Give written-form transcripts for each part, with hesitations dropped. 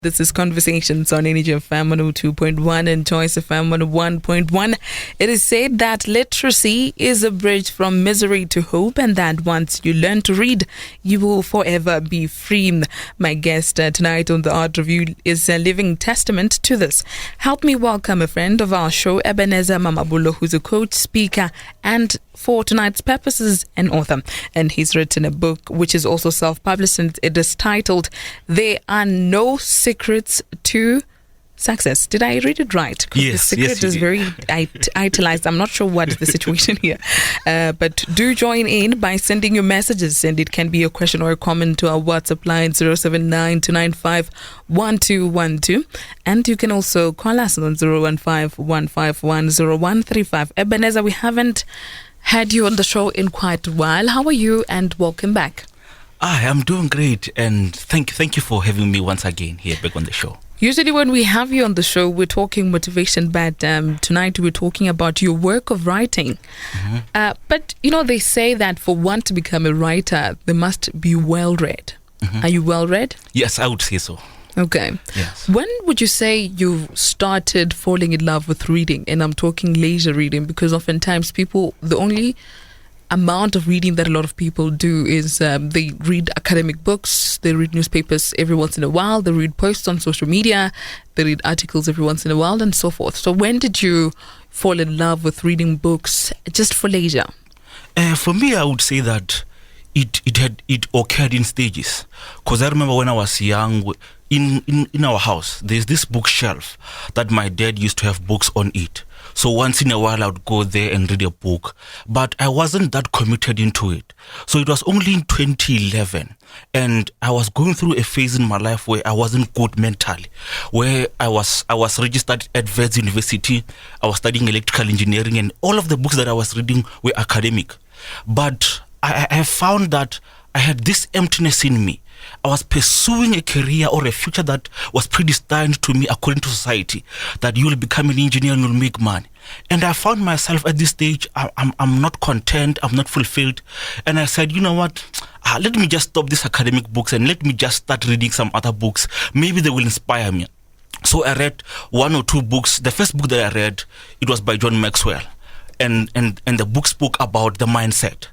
This is Conversations on Energy FM 102.1 and Choice FM 101.1. It is said that literacy is a bridge from misery to hope, and that once you learn to read, you will forever be free. My guest tonight on the Art Review is a living testament to this. Help me welcome a friend of our show, Ebenezer Mamabulo, who's a coach, speaker, and for tonight's purposes, an author. And he's written a book which is also self-published, and it is titled There Are No Secrets to Success. Did I read it right? Yes, the secret is very itemized. I'm not sure what is the situation here. But do join in by sending your messages, and it can be a question or a comment to our WhatsApp line 079-295-1212. And you can also call us on 015-151-0135. Ebenezer, we haven't had you on the show in quite a while. How are you, and welcome back? I'm doing great, and thank you for having me once again here back on the show. Usually when we have you on the show, we're talking motivation, but tonight we're talking about your work of writing. Mm-hmm. But, they say that for one to become a writer, they must be well-read. Mm-hmm. Are you well-read? Yes, I would say so. Okay. Yes. When would you say you started falling in love with reading? And I'm talking leisure reading, because oftentimes the only amount of reading that a lot of people do is they read academic books, they read newspapers every once in a while, they read posts on social media, they read articles every once in a while, and so forth. So when did you fall in love with reading books just for leisure? For me, I would say that it occurred in stages. Because I remember when I was young, in our house, there's this bookshelf that my dad used to have books on it. So once in a while, I would go there and read a book. But I wasn't that committed into it. So it was only in 2011. And I was going through a phase in my life where I wasn't good mentally. Where I was registered at Wits University. I was studying electrical engineering. And all of the books that I was reading were academic. But I found that I had this emptiness in me. I was pursuing a career or a future that was predestined to me according to society, that you will become an engineer and you'll make money. And I found myself at this stage, I'm not content, I'm not fulfilled. And I said, you know what, let me just stop these academic books and let me just start reading some other books. Maybe they will inspire me. So I read one or two books. The first book that I read, it was by John Maxwell. And the book spoke about the mindset.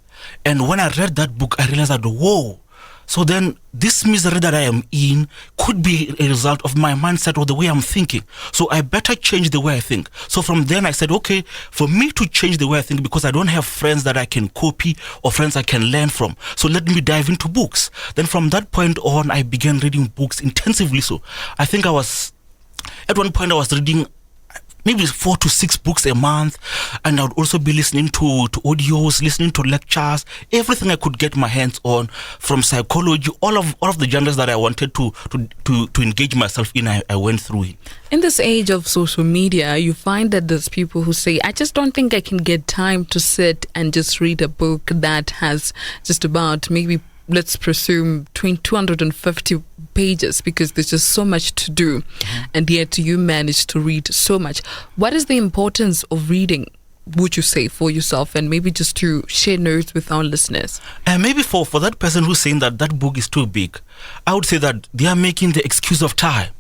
And when I read that book, I realized that, whoa, so then this misery that I am in could be a result of my mindset or the way I'm thinking. So I better change the way I think. So from then I said, okay, for me to change the way I think, because I don't have friends that I can copy or friends I can learn from. So let me dive into books. Then from that point on, I began reading books intensively. So I think at one point I was reading maybe 4 to 6 books a month, and I would also be listening to audios, listening to lectures, everything I could get my hands on, from psychology, all of the genres that I wanted to engage myself in. I went through it. In this age of social media, you find that there's people who say, I just don't think I can get time to sit and just read a book that has just about maybe, let's presume, 250 pages, because there's just so much to do. Mm-hmm. And yet you manage to read so much. What is the importance of reading, would you say, for yourself, and maybe just to share notes with our listeners? Maybe for that person who's saying that book is too big, I would say that they are making the excuse of time.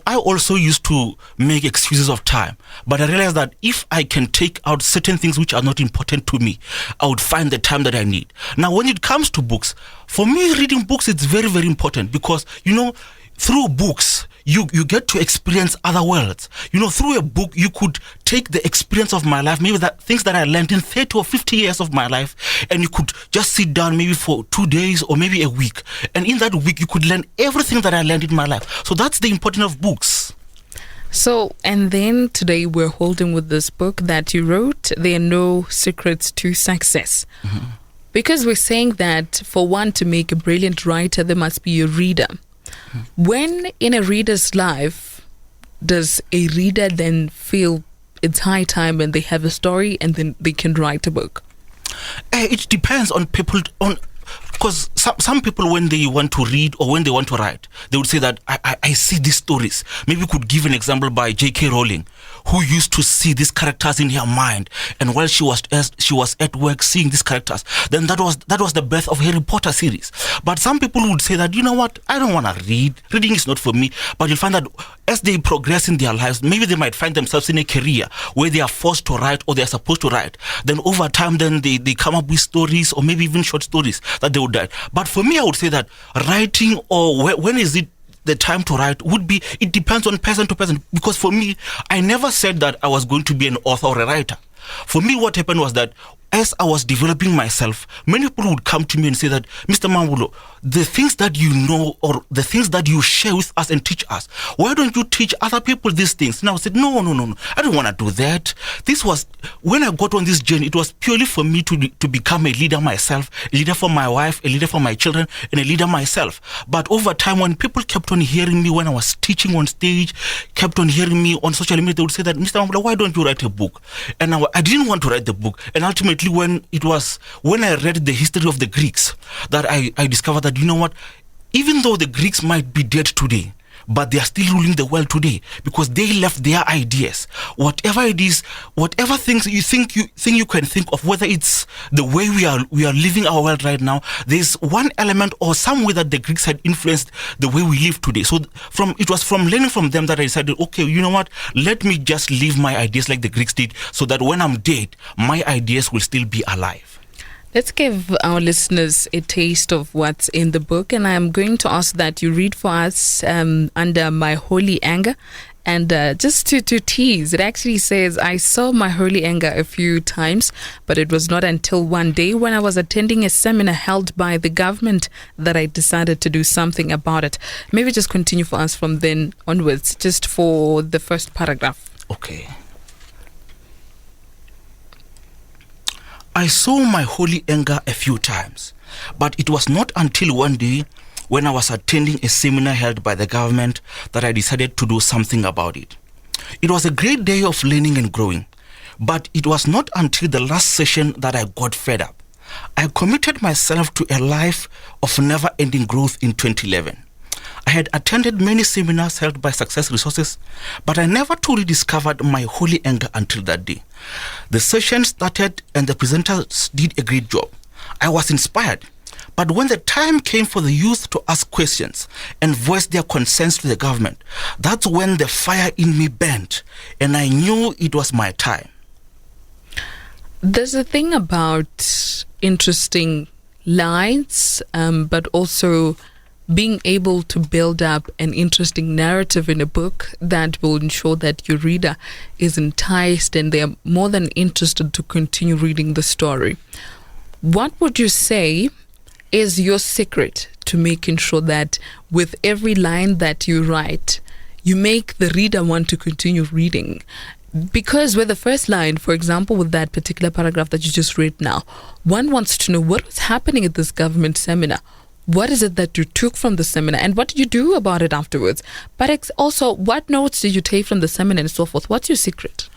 I also used to make excuses of time, but I realized that if I can take out certain things which are not important to me, I would find the time that I need. Now, when it comes to books, for me, reading books, it's very, very important, because, through books, you get to experience other worlds. Through a book, you could take the experience of my life, maybe that things that I learned in 30 or 50 years of my life, and you could just sit down maybe for 2 days or maybe a week. And in that week, you could learn everything that I learned in my life. So that's the importance of books. So, and then today we're holding with this book that you wrote, There Are No Secrets to Success. Mm-hmm. Because we're saying that for one to make a brilliant writer, there must be a reader. When in a reader's life does a reader then feel it's high time and they have a story and then they can write a book? It depends on people. because some people, when they want to read or when they want to write, they would say that I see these stories. Maybe we could give an example by J.K. Rowling, who used to see these characters in her mind, and while she was at work seeing these characters, then that was the birth of Harry Potter series. But some people would say that, you know what, I don't want to read. Reading is not for me. But you'll find that as they progress in their lives, maybe they might find themselves in a career where they are forced to write or they are supposed to write. Then over time, then they come up with stories or maybe even short stories that they would write. But for me, I would say that writing, or when is it the time to write, would be, it depends on person to person. Because for me, I never said that I was going to be an author or a writer. For me, what happened was that as I was developing myself, many people would come to me and say that, Mr. Mambulo, the things that you know or the things that you share with us and teach us, why don't you teach other people these things? And I said, no, I don't want to do that. This was, when I got on this journey, it was purely for me to become a leader myself, a leader for my wife, a leader for my children, and a leader myself. But over time, when people kept on hearing me when I was teaching on stage, kept on hearing me on social media, they would say that, Mr. Mambulo, why don't you write a book? And I didn't want to write the book. And ultimately, when I read the history of the Greeks, that I discovered that, you know what, even though the Greeks might be dead today, but they are still ruling the world today because they left their ideas. Whatever it is, whatever things you think you can think of, whether it's the way we are living our world right now, there's one element or some way that the Greeks had influenced the way we live today. So it was from learning from them that I decided, okay, you know what, let me just live my ideas like the Greeks did, so that when I'm dead, my ideas will still be alive. Let's give our listeners a taste of what's in the book, and I'm going to ask that you read for us under My Holy Anger. And just to tease, it actually says, I saw my holy anger a few times, but it was not until one day when I was attending a seminar held by the government that I decided to do something about it. Maybe just continue for us from then onwards, just for the first paragraph. Okay. I saw my holy anger a few times, but it was not until one day when I was attending a seminar held by the government that I decided to do something about it. It was a great day of learning and growing, but it was not until the last session that I got fed up. I committed myself to a life of never-ending growth in 2011. I had attended many seminars held by Success Resources, but I never truly discovered my holy anger until that day. The session started and the presenters did a great job. I was inspired, but when the time came for the youth to ask questions and voice their concerns to the government, that's when the fire in me burned, and I knew it was my time. There's a thing about interesting lines, but also being able to build up an interesting narrative in a book that will ensure that your reader is enticed and they are more than interested to continue reading the story. What would you say is your secret to making sure that with every line that you write, you make the reader want to continue reading? Because with the first line, for example, with that particular paragraph that you just read now, one wants to know what was happening at this government seminar. What is it that you took from the seminar and what did you do about it afterwards? But also, what notes did you take from the seminar and so forth? What's your secret?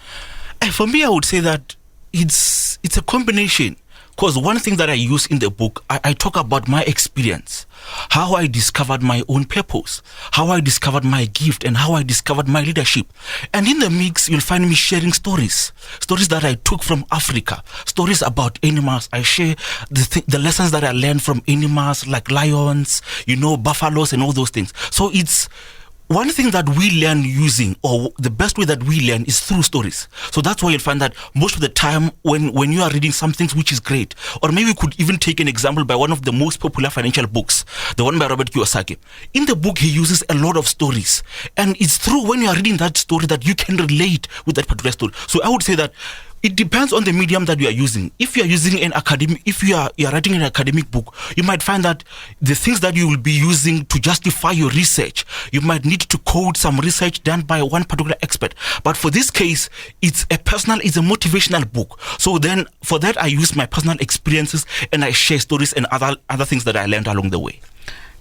For me, I would say that it's a combination. Because one thing that I use in the book, I talk about my experience, how I discovered my own purpose, how I discovered my gift, and how I discovered my leadership. And in the mix, you'll find me sharing stories that I took from Africa, stories about animals. I share the lessons that I learned from animals like lions, buffaloes, and all those things. So it's one thing that we learn using, or the best way that we learn, is through stories. So that's why you'll find that most of the time when you are reading something which is great, or maybe we could even take an example by one of the most popular financial books, the one by Robert Kiyosaki. In the book, he uses a lot of stories. And it's through when you are reading that story that you can relate with that particular story. So I would say that it depends on the medium that you are using. If you are using if you are writing an academic book, you might find that the things that you will be using to justify your research, you might need to quote some research done by one particular expert. But for this case, it's a motivational book. So then for that, I use my personal experiences and I share stories and other things that I learned along the way.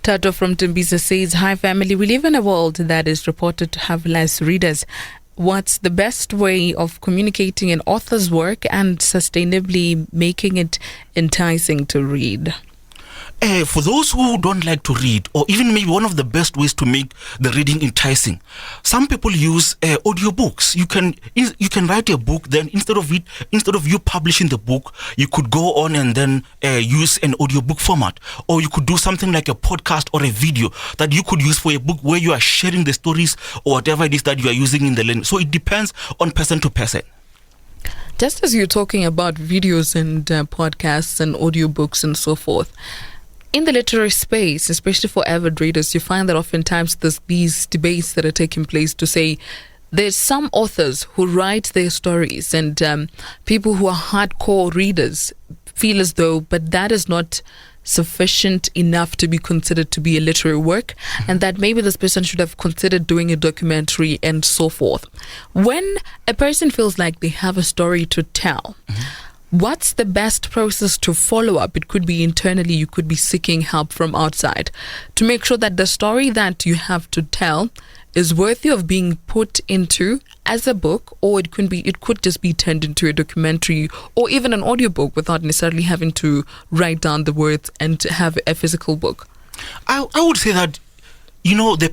Tato from Tembisa says, hi family, we live in a world that is reported to have less readers. What's the best way of communicating an author's work and sustainably making it enticing to read? For those who don't like to read, or even maybe one of the best ways to make the reading enticing, some people use audiobooks. You can write a book, then instead of you publishing the book, you could go on and then use an audiobook format, or you could do something like a podcast or a video that you could use for a book where you are sharing the stories or whatever it is that you are using in the learning. So it depends on person to person. Just as you're talking about videos and podcasts and audiobooks and so forth, in the literary space, especially for avid readers, you find that oftentimes there's these debates that are taking place to say there's some authors who write their stories and people who are hardcore readers feel as though, but that is not sufficient enough to be considered to be a literary work, and that maybe this person should have considered doing a documentary and so forth. When a person feels like they have a story to tell, what's the best process to follow up? It could be internally, you could be seeking help from outside to make sure that the story that you have to tell is worthy of being put into as a book, or it could just be turned into a documentary or even an audiobook without necessarily having to write down the words and have a physical book. I would say that, the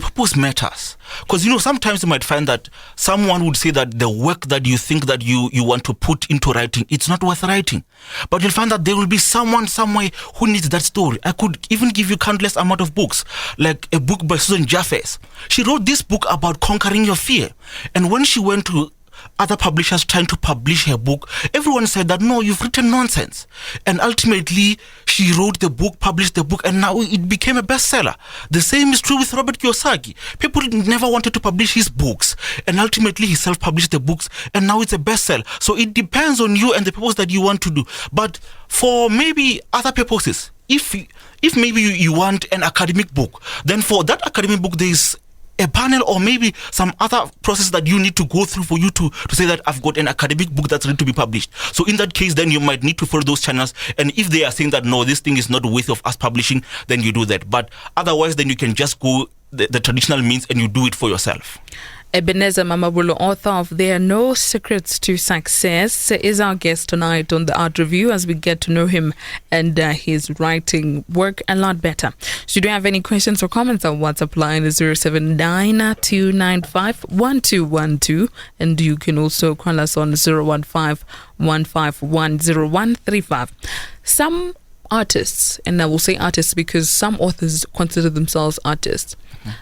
purpose matters. Because, sometimes you might find that someone would say that the work that you think that you want to put into writing, it's not worth writing. But you'll find that there will be someone somewhere who needs that story. I could even give you countless amount of books, like a book by Susan Jaffes. She wrote this book about conquering your fear. And when she went to other publishers trying to publish her book, everyone said that, no, you've written nonsense. And ultimately, she wrote the book, published the book, and now it became a bestseller. The same is true with Robert Kiyosaki. People never wanted to publish his books, and ultimately he self-published the books, and now it's a bestseller. So it depends on you and the purpose that you want to do. But for maybe other purposes, if maybe you want an academic book, then for that academic book, there is a panel or maybe some other process that you need to go through for you to say that I've got an academic book that's ready to be published. So in that case, then you might need to follow those channels. And if they are saying that, no, this thing is not worthy of us publishing, then you do that. But otherwise, then you can just go the traditional means and you do it for yourself. Ebenezer Mamabulo, author of There Are No Secrets to Success, is our guest tonight on the Art Review as we get to know him and his writing work a lot better. Should you have any questions or comments, our WhatsApp line is 079-295-1212, and you can also call us on 015-151-0135. Some artists, and I will say artists because some authors consider themselves artists,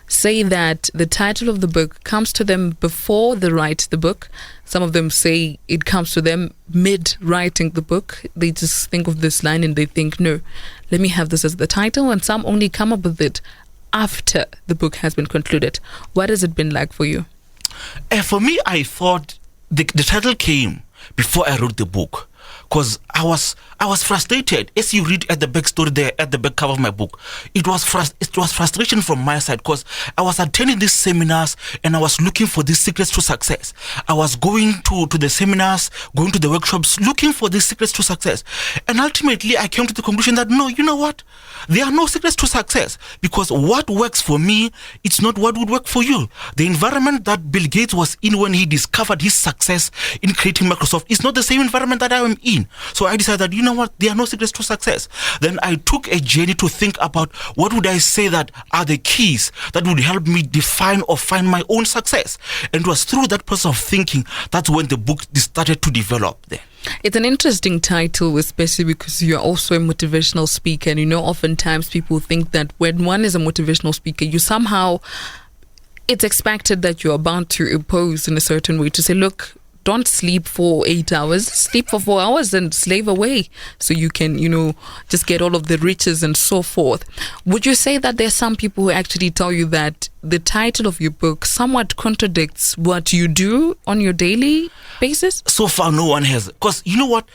say that the title of the book comes to them before they write the book. Some of them say it comes to them mid-writing the book. They just think of this line and they think, no, let me have this as the title. And some only come up with it after the book has been concluded. What has it been like for you? For me, I thought the title came before I wrote the book. Because I was frustrated. As you read at the backstory there, at the back cover of my book, it was frustration from my side because I was attending these seminars and I was looking for these secrets to success. I was going to the seminars, going to the workshops, looking for these secrets to success. And ultimately, I came to the conclusion that, no, you know what? There are no secrets to success because what works for me, it's not what would work for you. The environment that Bill Gates was in when he discovered his success in creating Microsoft is not the same environment that I am in. So I decided that, you know what, there are no secrets to success. Then I took a journey to think about what would I say that are the keys that would help me define or find my own success. And it was through that process of thinking that's when the book started to develop there. It's an interesting title, especially because you're also a motivational speaker. And oftentimes people think that when one is a motivational speaker, it's expected that you're bound to impose in a certain way to say, look, don't sleep for 8 hours, sleep for 4 hours and slave away so you can, just get all of the riches and so forth. Would you say that there's some people who actually tell you that the title of your book somewhat contradicts what you do on your daily basis? So far, no one has. Because you know what?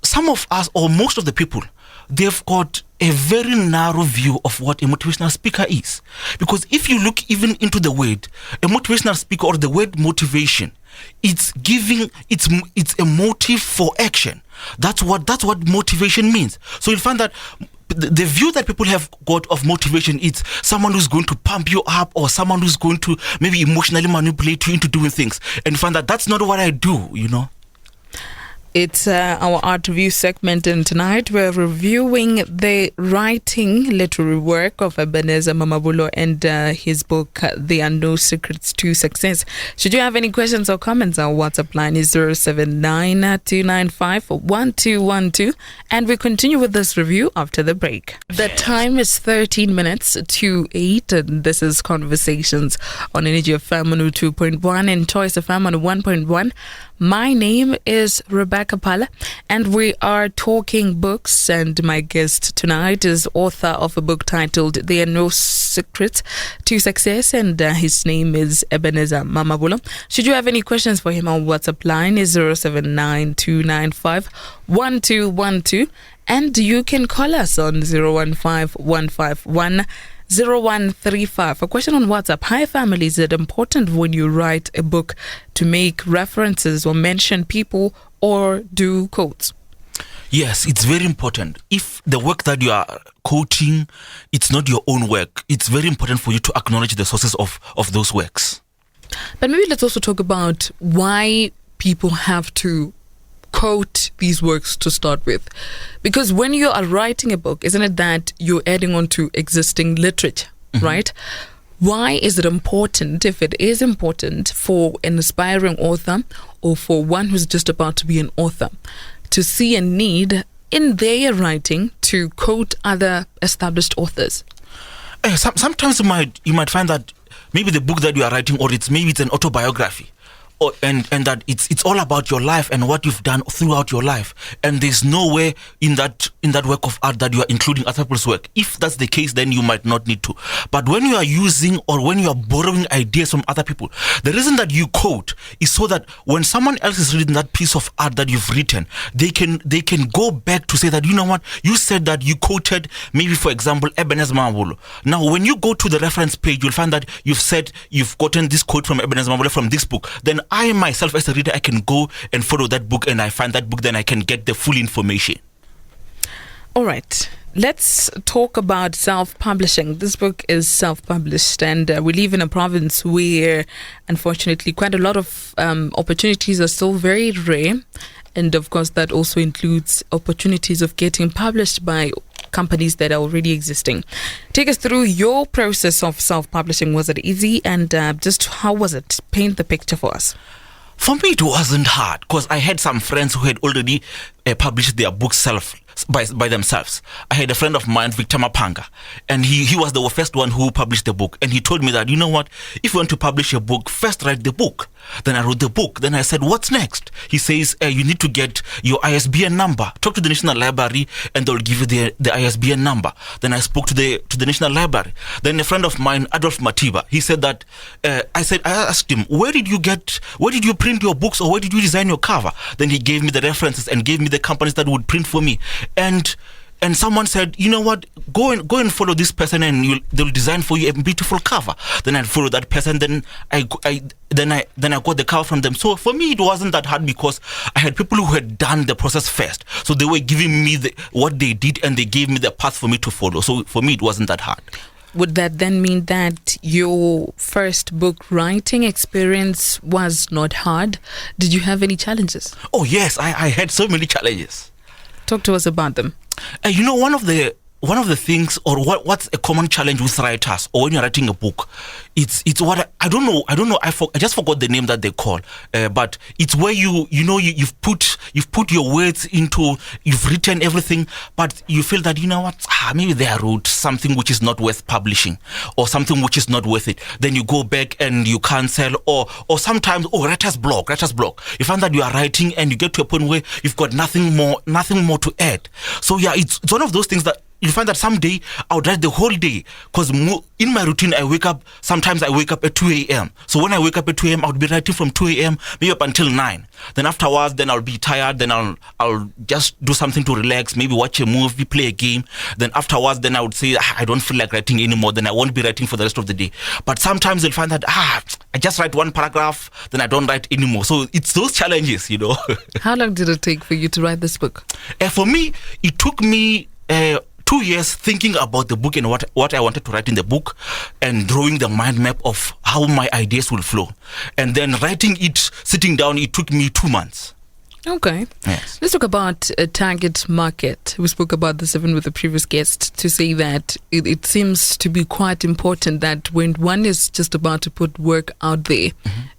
Some of us, or most of the people, they've got a very narrow view of what a motivational speaker is. Because if you look even into the word, a motivational speaker or the word motivation, it's a motive for action. That's what motivation means. So you'll find that the view that people have got of motivation is someone who's going to pump you up or someone who's going to maybe emotionally manipulate you into doing things. And you find that that's not what I do, It's our art review segment, and tonight we're reviewing the writing literary work of Ebenezer Mamabulo and his book, There Are No Secrets to Success. Should you have any questions or comments, our WhatsApp line is 079-295-1212, and we continue with this review after the break. The time is 13 minutes to 8, and this is Conversations on Energy FM 2.1 and Choice FM 1.1. My name is Rebecca Pala, and we are talking books, and my guest tonight is author of a book titled There Are No Secrets to Success, and his name is Ebenezer Mamabulo. Should you have any questions for him, our WhatsApp line is 079-295-1212, and you can call us on 015-151-0135. A question on WhatsApp. Hi family, is it important when you write a book to make references or mention people or do quotes? Yes, it's very important. If the work that you are quoting, it's not your own work, it's very important for you to acknowledge the sources of those works. But maybe let's also talk about why people have to quote these works to start with, because when you are writing a book, isn't it that you're adding on to existing literature, right? Why is it important, if it is important for an aspiring author or for one who's just about to be an author, to see a need in their writing to quote other established authors? Sometimes you might find that maybe the book that you are writing, or it's an autobiography, and that it's all about your life and what you've done throughout your life, and there's no way in that work of art that you are including other people's work. If that's the case, then you might not need to. But when you are using or when you are borrowing ideas from other people, the reason that you quote is so that when someone else is reading that piece of art that you've written, they can go back to say that, you know what, you said that you quoted, maybe for example, Ebenezer Mamabulo. Now when you go to the reference page, you'll find that you've said you've gotten this quote from Ebenezer Mamabulo from this book. Then I myself as a reader, I can go and follow that book, and I find that book, then I can get the full information. All right. Let's talk about self-publishing. This book is self-published, and we live in a province where, unfortunately, quite a lot of opportunities are still very rare. And of course, that also includes opportunities of getting published by companies that are already existing. Take us through your process of self-publishing. Was it easy? And just how was it? Paint the picture for us. For me, it wasn't hard, because I had some friends who had already published their books by themselves. I had a friend of mine, Victor Mapanga, and he was the first one who published the book. And he told me that, you know what, if you want to publish a book, first write the book. Then I wrote the book. Then I said, what's next? He says, you need to get your ISBN number. Talk to the National Library and they'll give you the ISBN number. Then I spoke to the National Library. Then a friend of mine, Adolf Matiba, he said that, I asked him, where did you print your books, or where did you design your cover? Then he gave me the references and gave me the companies that would print for me. And someone said, you know what, go and follow this person, and they'll design for you a beautiful cover. Then I follow that person. Then I got the cover from them. So for me, it wasn't that hard, because I had people who had done the process first. So they were giving me what they did, and they gave me the path for me to follow. So for me, it wasn't that hard. Would that then mean that your first book writing experience was not hard? Did you have any challenges? Oh yes, I had so many challenges. Talk to us about them. You know, one of the things, or what's a common challenge with writers, or when you're writing a book, it's what I don't know. I just forgot the name that they call. But it's where you've put your words into, you've written everything, but you feel that, you know what, maybe they wrote something which is not worth publishing, or something which is not worth it. Then you go back and you cancel, or sometimes writer's block. You find that you are writing and you get to a point where you've got nothing more to add. So yeah, it's one of those things that you find that someday I would write the whole day, because in my routine sometimes I wake up at 2 a.m. So when I wake up at 2 a.m. I would be writing from 2 a.m. maybe up until 9. Then afterwards, then I'll be tired, then I'll just do something to relax, maybe watch a movie, play a game. Then afterwards, then I would say, I don't feel like writing anymore, then I won't be writing for the rest of the day. But sometimes you'll find that, I just write one paragraph, then I don't write anymore. So it's those challenges, you know. How long did it take for you to write this book? For me, it took me 2 years thinking about the book and what I wanted to write in the book, and drawing the mind map of how my ideas will flow. And then writing it, sitting down, it took me 2 months. Okay. Yes. Let's talk about a target market. We spoke about this even with the previous guest to say that it seems to be quite important that when one is just about to put work out there,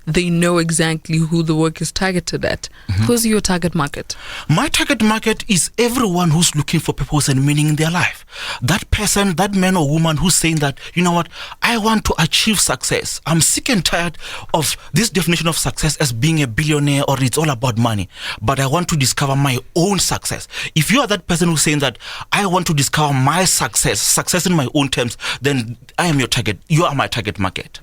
they know exactly who the work is targeted at. Who's your target market? My target market is everyone who's looking for purpose and meaning in their life. That person, that man or woman who's saying that, you know what, I want to achieve success. I'm sick and tired of this definition of success as being a billionaire or it's all about money. But I want to discover my own success. If you are that person who's saying that I want to discover my success in my own terms, then I am your target. You are my target market.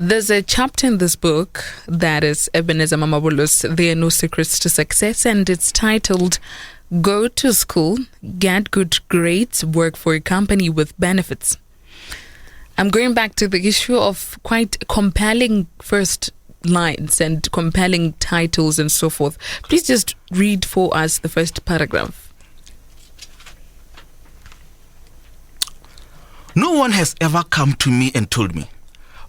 There's a chapter in this book that is Ebenezer Mamabolo's There Are No Secrets to Success, and it's titled Go to School, Get Good Grades, Work for a Company with Benefits. I'm going back to the issue of quite compelling first lines and compelling titles and so forth. Please just read for us the first paragraph. No one has ever come to me and told me,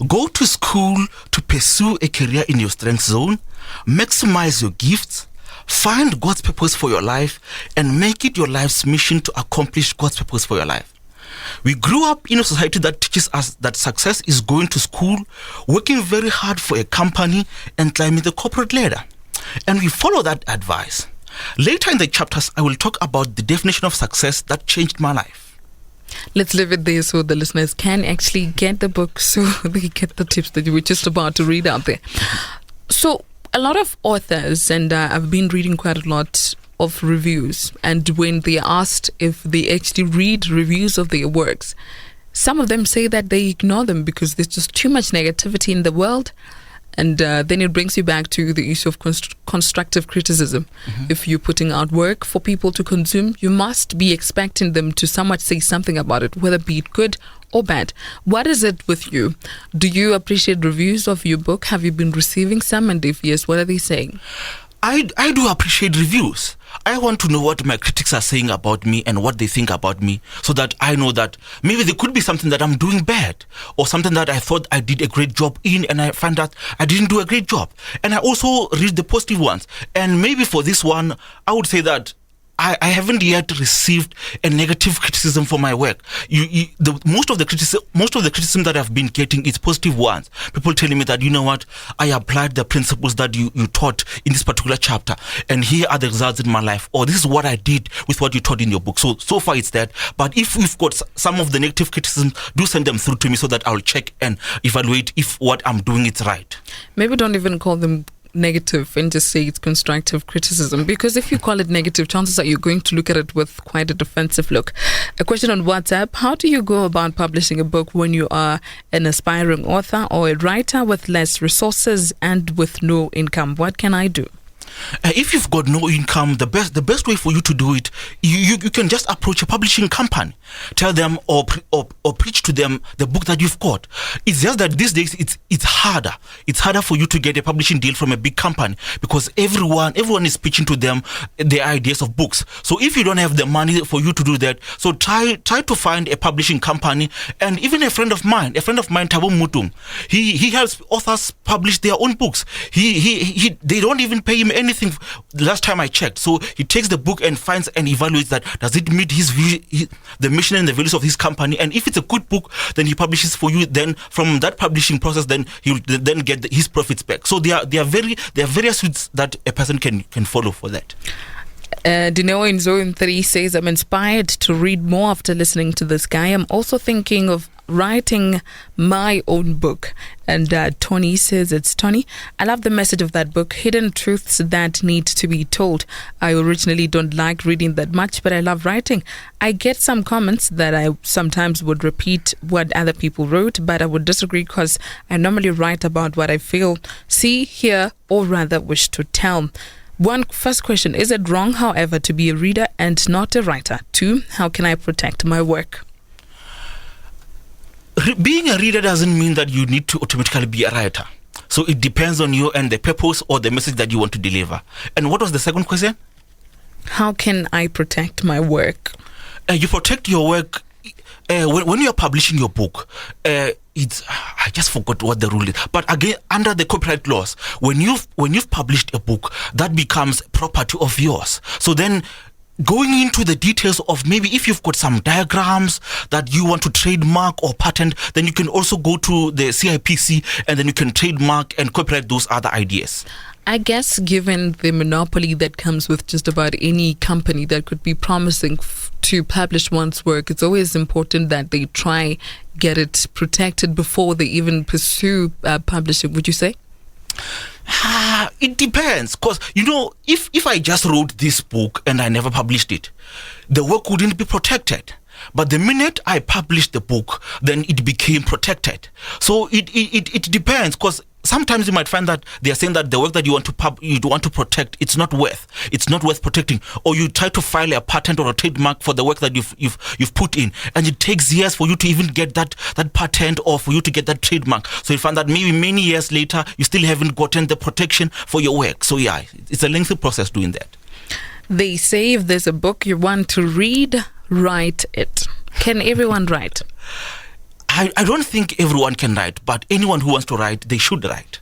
go to school to pursue a career in your strength zone, maximize your gifts, find God's purpose for your life, and make it your life's mission to accomplish God's purpose for your life. We grew up in a society that teaches us that success is going to school, working very hard for a company, and climbing the corporate ladder. And we follow that advice. Later in the chapters, I will talk about the definition of success that changed my life. Let's leave it there so the listeners can actually get the book, so they get the tips that you were just about to read out there. So a lot of authors, and I've been reading quite a lot of reviews, and when they are asked if they actually read reviews of their works, some of them say that they ignore them because there's just too much negativity in the world. And then it brings you back to the issue of constructive criticism. If you're putting out work for people to consume, you must be expecting them to somewhat say something about it, whether be it good or bad. What is it with you? Do you appreciate reviews of your book? Have you been receiving some? And if yes, what are they saying? I do appreciate reviews. I want to know what my critics are saying about me and what they think about me, so that I know that maybe there could be something that I'm doing bad or something that I thought I did a great job in and I find that I didn't do a great job. And I also read the positive ones. And maybe for this one, I would say that I haven't yet received a negative criticism for my work. Most of the criticism that I've been getting is positive ones. People telling me that, you know what, I applied the principles that you taught in this particular chapter, and here are the results in my life. Or this is what I did with what you taught in your book. So far it's that. But if we've got some of the negative criticism, do send them through to me so that I'll check and evaluate if what I'm doing is right. Maybe don't even call them negative and just say it's constructive criticism, because if you call it negative, chances are you're going to look at it with quite a defensive look. A question on WhatsApp: how do you go about publishing a book when you are an aspiring author or a writer with less resources and with no income? What can I do? If you've got no income, the best way for you to do it, you can just approach a publishing company, tell them or preach to them the book that you've got. It's just that these days it's harder. It's harder for you to get a publishing deal from a big company because everyone is pitching to them their ideas of books. So if you don't have the money for you to do that, so try to find a publishing company. And even a friend of mine, Thabo Mutum, he helps authors publish their own books. They don't even pay him anything last time I checked. So he takes the book and finds and evaluates that does it meet the mission and the values of his company, and if it's a good book, then he publishes for you. Then from that publishing process, then he'll then get his profits back. So there are various routes that a person can follow for that. Dineo in Zone 3 says, I'm inspired to read more after listening to this guy. I'm also thinking of writing my own book. And Tony says, it's Tony, I love the message of that book, Hidden Truths That Need to Be Told. I originally don't like reading that much, but I love writing. I get some comments that I sometimes would repeat what other people wrote, but I would disagree because I normally write about what I feel, see, hear, or rather wish to tell. First question, is it wrong, however, to be a reader and not a writer? 2, how can I protect my work? Being a reader doesn't mean that you need to automatically be a writer. So it depends on you and the purpose or the message that you want to deliver. And what was the second question? How can I protect my work? You protect your work when you're publishing your book, it's I just forgot what the rule is. But again, under the copyright laws, when you've published a book, that becomes property of yours. So then, going into the details of maybe if you've got some diagrams that you want to trademark or patent, then you can also go to the CIPC and then you can trademark and copyright those other ideas. I guess given the monopoly that comes with just about any company that could be promising to publish one's work, it's always important that they try get it protected before they even pursue publishing, would you say? It depends, because if I just wrote this book and I never published it, the work wouldn't be protected. But the minute I published the book, then it became protected. So it depends, because sometimes you might find that they are saying that the work that you want to protect, it's not worth protecting, or you try to file a patent or a trademark for the work that you've put in, and it takes years for you to even get that patent or for you to get that trademark. So you find that maybe many years later you still haven't gotten the protection for your work. So yeah, it's a lengthy process doing that. They say if there's a book you want to read, write it. Can everyone write? I don't think everyone can write, but anyone who wants to write, they should write.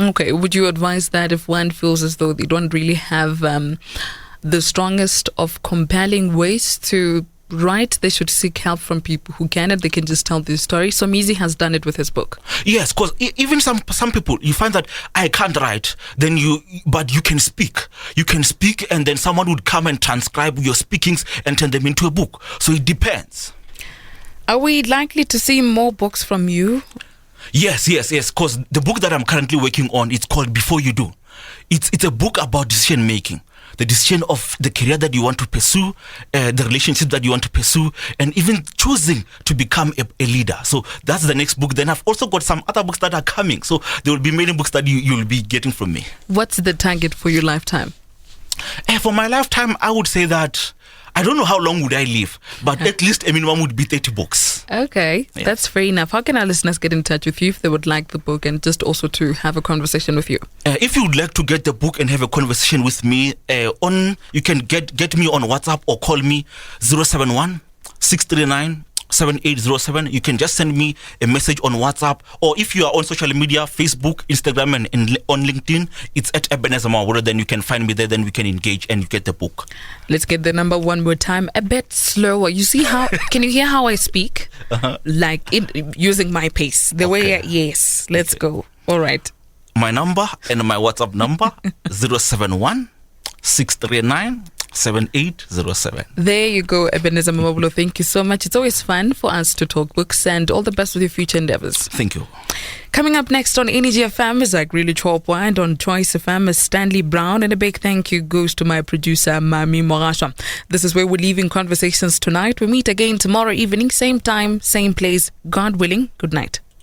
Okay. Would you advise that if one feels as though they don't really have the strongest of compelling ways to write, they should seek help from people who can, and they can just tell their story? So Mizi has done it with his book. Yes, because even some people, you find that I can't write, but you can speak. You can speak, and then someone would come and transcribe your speakings and turn them into a book. So it depends. Are we likely to see more books from you? Yes. Because the book that I'm currently working on, it's called Before You Do. It's a book about decision making. The decision of the career that you want to pursue, the relationship that you want to pursue, and even choosing to become a leader. So that's the next book. Then I've also got some other books that are coming. So there will be many books that you'll be getting from me. What's the target for your lifetime? For my lifetime, I would say that I don't know how long would I live, but at least a minimum would be 30 books. Okay, yeah. That's fair enough. How can our listeners get in touch with you if they would like the book and just also to have a conversation with you? If you would like to get the book and have a conversation with me, you can get me on WhatsApp or call me 071 639 7807. You can just send me a message on WhatsApp, or if you are on social media, Facebook, Instagram, and on LinkedIn, it's at Ebenezer Mawura. Then you can find me there. Then we can engage and you get the book. Let's get the number one more time, a bit slower. You see how? Can you hear how I speak? Like using my pace, the way. Yes. Let's go. All right. My number and my WhatsApp number 071 639 7807. There you go, Ebenezer Mawula. Thank you so much. It's always fun for us to talk books, and all the best with your future endeavors. Thank you. Coming up next on Energy FM is Agrili Chopwa, and on Choice FM is Stanley Brown. And a big thank you goes to my producer, Mami Morasha. This is where we're leaving conversations tonight. We meet again tomorrow evening, same time, same place. God willing, good night.